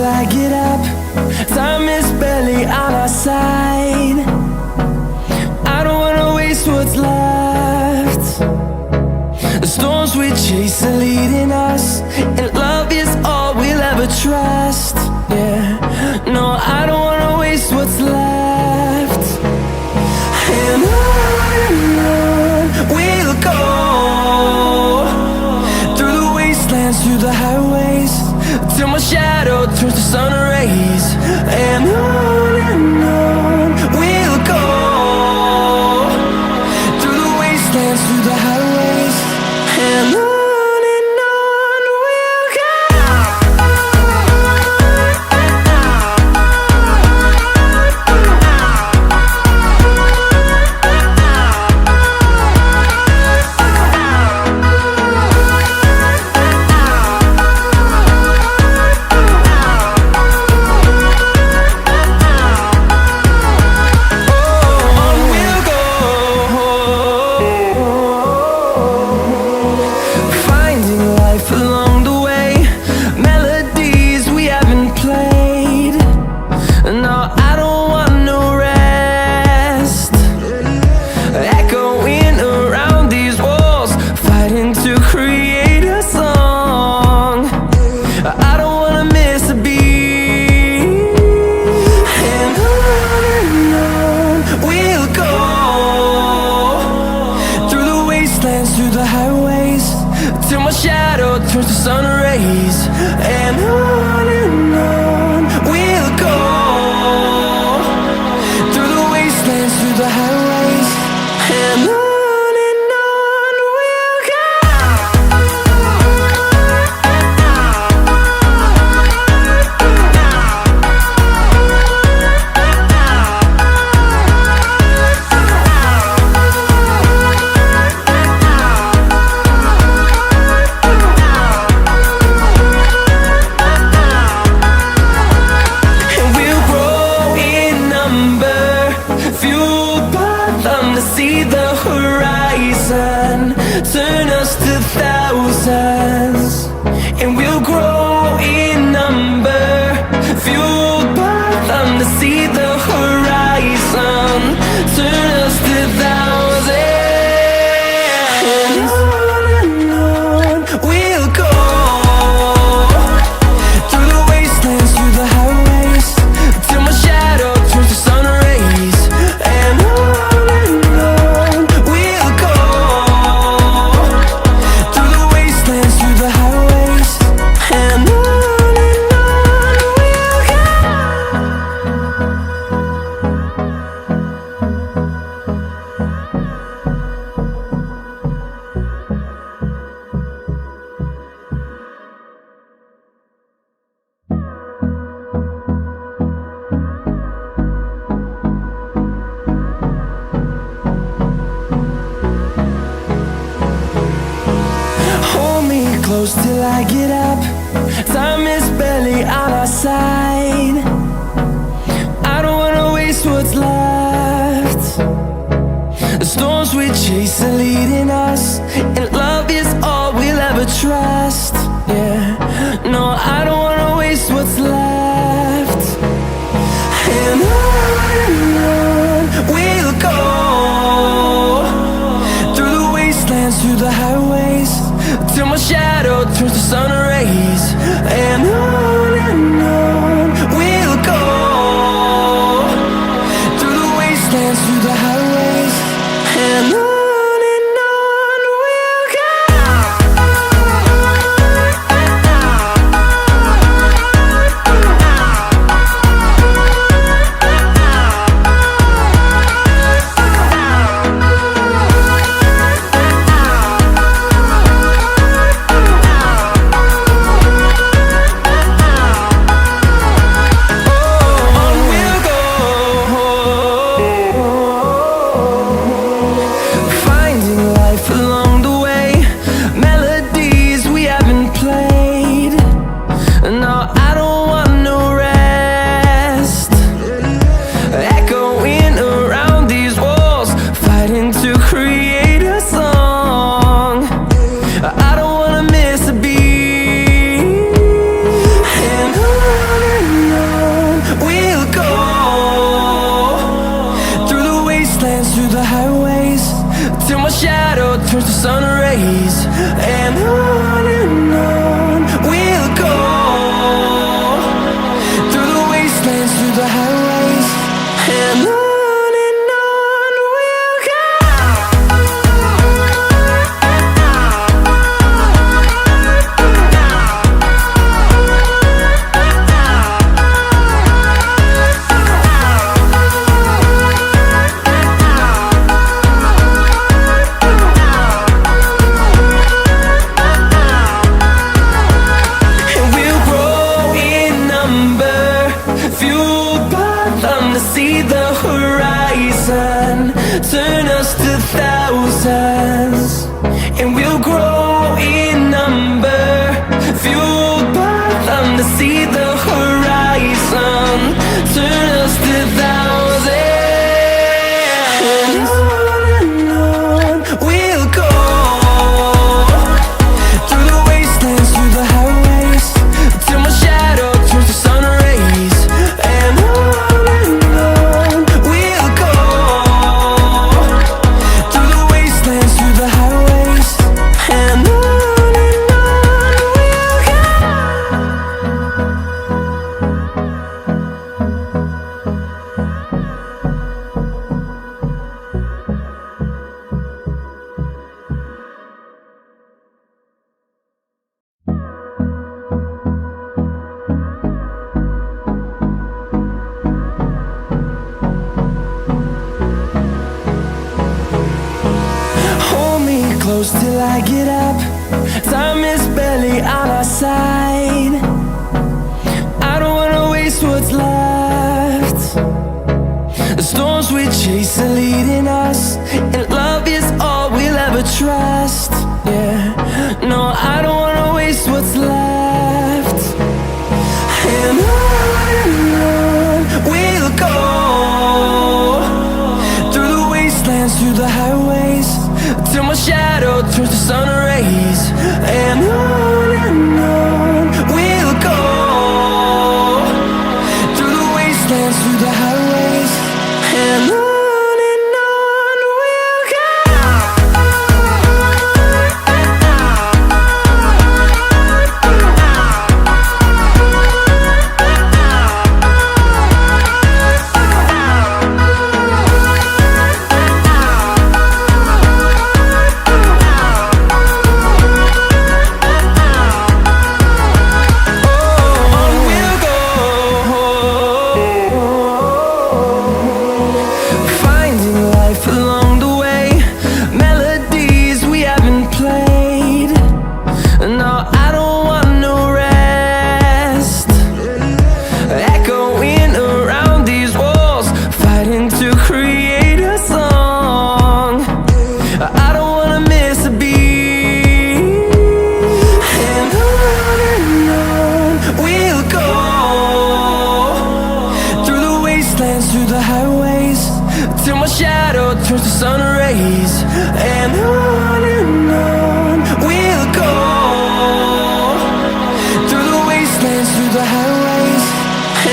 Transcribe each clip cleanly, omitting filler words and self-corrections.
I get up. Time is barely on our side. I don't wanna waste what's left. The storms we chase are leading us, and love is all we'll ever trust. Yeah, no, I don't wanna waste what's left. And on we'll go, through the wastelands, through the highways, till my shadow turns to sun rays. And on we'll go, through the wastelands, through the highways, and on we'll go. Along the way, melodies we haven't played. No, I don't want no rest. Echoing around these walls, fighting to create a song. I don't wanna miss a beat. And on we'll go, through the wastelands, through the highways, till my shadow turns to sun rays. And on we'll go, through the wastelands, through the highways, and on we'll go. See the horizon, turn us to thousands, and we'll grow in number, fueled by them. To see the horizon, turn us to thousands, and on we'll go, through the wastelands, through the highways, till my shadow turns to sun rays. And close till I get up. Time is barely on our side. I don't wanna waste what's left. The storms we chase are leading us, and love is all we'll ever trust. Yeah, no, I don't wanna waste what's left. And on we'll go, through the wastelands, through the highways, till my shadow turns to sun rays. And on we'll go, through the wastelands, through the highways, and on we'll go. my shadow turns to sun rays. And on we'll go, through the wastelands, through the highways. And on we'll go. See the horizon turn us to thousands, and we'll grow in number, fueled by them. To see the horizon turn us to thousands, and on we'll go, through the wastelands, through the highways, till my shadow turns to sun rays. And close till I get up. Time is barely on our side. I don't wanna waste what's left. The storms we chase are leading us, and love is all we'll ever trust. Yeah, no, I don't wanna waste what's left. And on we'll go, through the wastelands, through the highways, till my shadow turns to sun rays. And on we'll go, through the wastelands, through the highways. And on we'll go. Along the way, melodies we haven't played. No, I don't want no rest. Echoing around these walls, fighting to create a song. I don't wanna miss a beat. And on we'll go, through the wastelands, through the highways, till my shadow turns to sun rays. And on we'll go, through the wastelands, through the highways.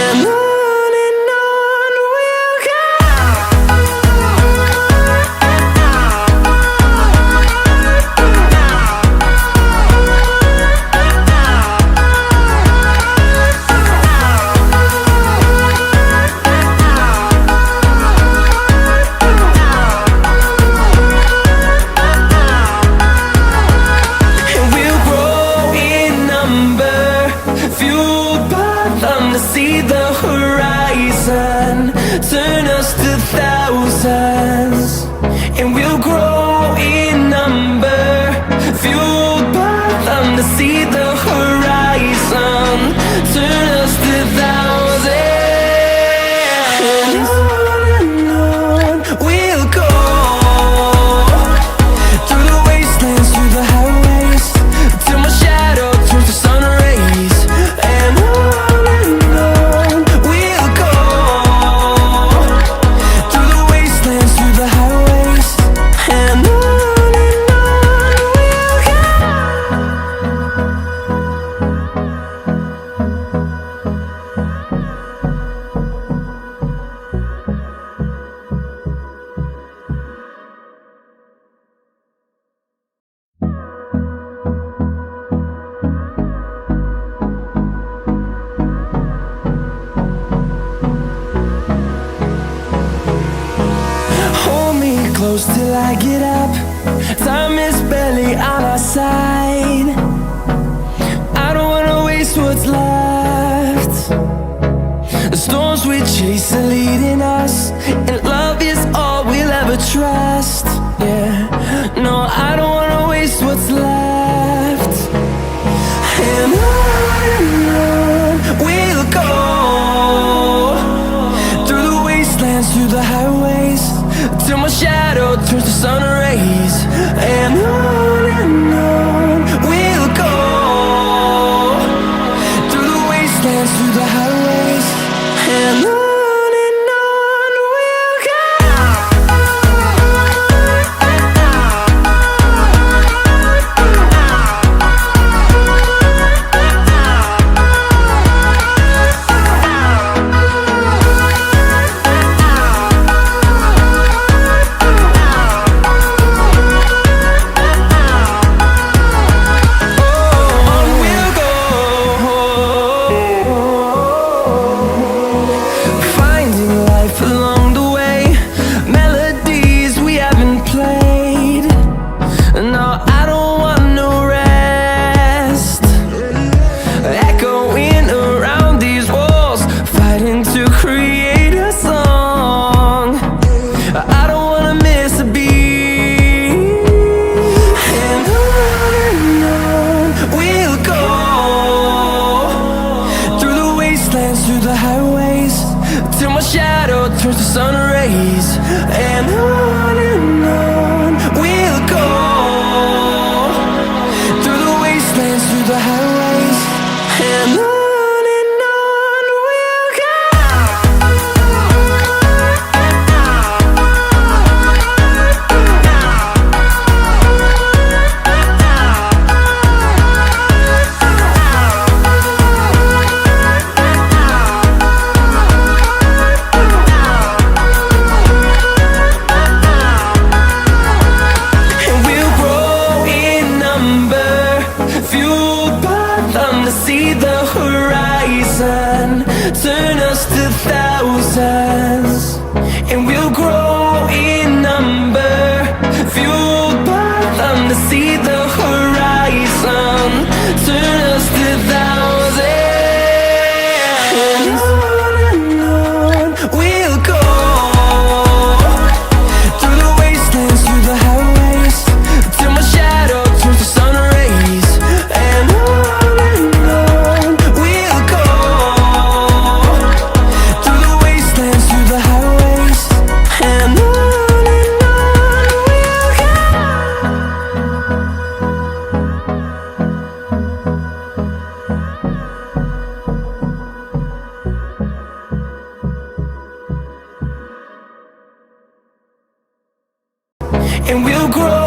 And on we'll go. See the horizon turn us to thousands, and we'll grow in number, fueled by them. To see the horizon turn us to thousands, and on we'll go, through the wastelands, through the highways, till my shadow turns to sun rays. And we'll go, through the wastelands, through the highways. close till I get up. Time is barely on our side. I don't wanna waste what's left. The storms we chase are leading us, and love is all we'll ever trust. Yeah, no, I don't wanna waste what's left. And on we'll go, through the wastelands, through the highways, till my shadow turns to sun rays. And on we'll go, through the wastelands, through the highways, and on we'll go. Along the way, melodies we haven't played. No, I don't want no rest. Echoing around these walls, fighting to create a song. I don't wanna miss a beat. And on we'll go, through the wastelands, through the highways, till my shadow turns to sun rays. And on we'll go, through the wastelands, through the highways, and on we'll go. See the horizon turn us to thousands, and we'll grow in number, fueled by them. To see the horizon turn us to thousands, and on we'll go, through the wastelands, through the highways, till my shadow turns to sun rays. And and we'll grow